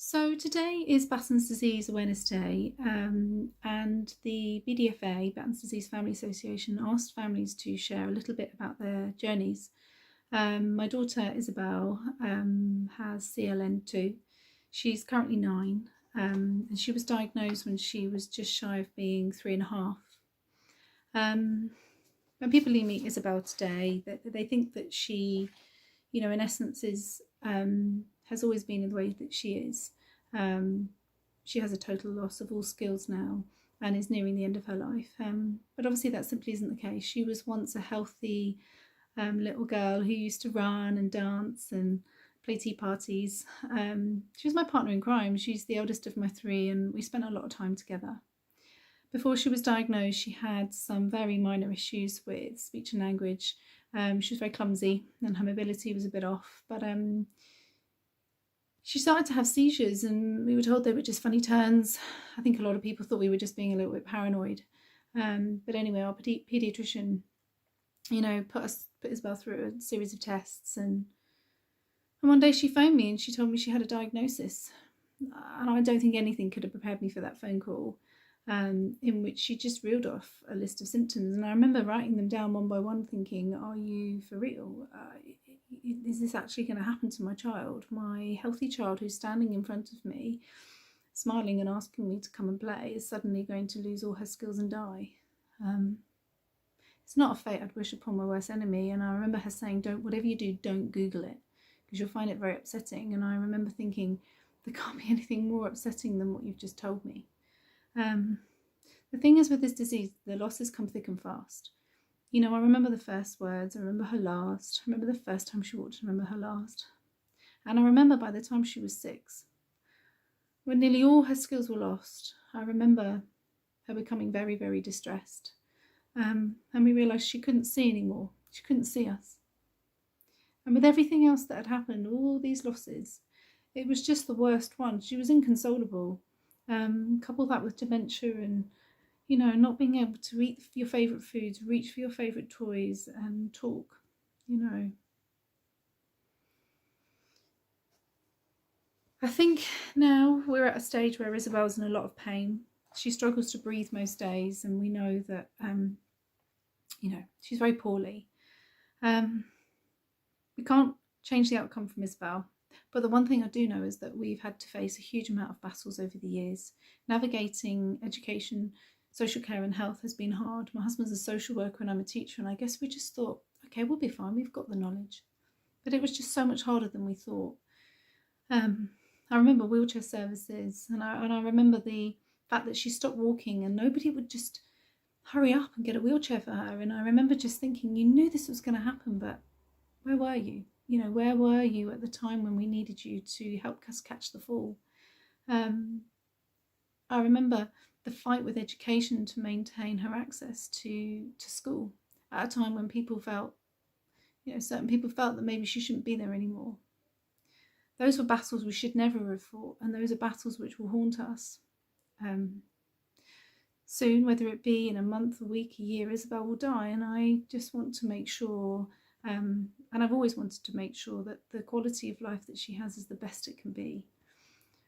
So today is Batten's Disease Awareness Day, and the BDFA, Batten's Disease Family Association, asked families to share a little bit about their journeys. My daughter Isabel has CLN2. She's currently 9, and she was diagnosed when she was just shy of being 3.5. When people meet Isabel today, they think that she, in essence, is has always been in the way that she is. She has a total loss of all skills now and is nearing the end of her life. But obviously that simply isn't the case. She was once a healthy little girl who used to run and dance and play tea parties. She was my partner in crime. She's the eldest of my 3 and we spent a lot of time together. Before she was diagnosed, she had some very minor issues with speech and language. She was very clumsy and her mobility was a bit off, but she started to have seizures and we were told they were just funny turns. I think a lot of people thought we were just being a little bit paranoid. But anyway, our paediatrician, put Isabel through a series of tests and one day she phoned me and she told me she had a diagnosis. And I don't think anything could have prepared me for that phone call, in which she just reeled off a list of symptoms. And I remember writing them down one by one thinking, are you for real? Is this actually going to happen to my child? My healthy child who's standing in front of me, smiling and asking me to come and play, is suddenly going to lose all her skills and die. It's not a fate I'd wish upon my worst enemy. And I remember her saying, whatever you do, don't Google it, because you'll find it very upsetting. And I remember thinking, there can't be anything more upsetting than what you've just told me. The thing is with this disease, the losses come thick and fast. I remember the first words, I remember her last, I remember the first time she walked, I remember her last. And I remember by the time she was 6, when nearly all her skills were lost, I remember her becoming very, very distressed. And we realised she couldn't see anymore, she couldn't see us. And with everything else that had happened, all these losses, it was just the worst one. She was inconsolable. Couple that with dementia and not being able to eat your favourite foods, reach for your favourite toys and talk, I think now we're at a stage where Isabel's in a lot of pain. She struggles to breathe most days and we know that, she's very poorly. We can't change the outcome from Isabel. But the one thing I do know is that we've had to face a huge amount of battles over the years. Navigating education, social care and health has been hard. My husband's a social worker and I'm a teacher, and I guess we just thought, okay, we'll be fine, we've got the knowledge. But it was just so much harder than we thought. I remember wheelchair services and I remember the fact that she stopped walking and nobody would just hurry up and get a wheelchair for her. And I remember just thinking, you knew this was going to happen, but where were you? Where were you at the time when we needed you to help us catch the fall? I remember the fight with education to maintain her access to school at a time when people felt, certain people felt that maybe she shouldn't be there anymore. Those were battles we should never have fought, and those are battles which will haunt us. Soon, whether it be in a month, a week, a year, Isabel will die, and I just want to make sure, and I've always wanted to make sure that the quality of life that she has is the best it can be.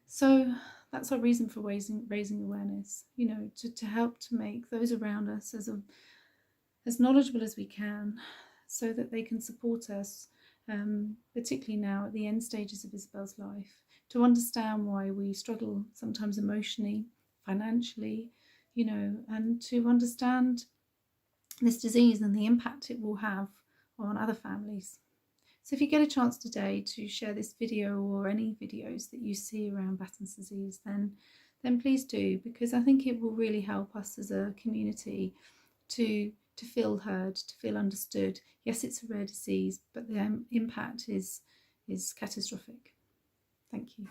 So that's our reason for raising awareness, to help to make those around us as knowledgeable as we can so that they can support us, particularly now at the end stages of Isabel's life, to understand why we struggle sometimes emotionally, financially, and to understand this disease and the impact it will have on other families. So if you get a chance today to share this video or any videos that you see around Batten's disease, then please do, because I think it will really help us as a community to feel heard, to feel understood. Yes, it's a rare disease, but the impact is catastrophic. Thank you.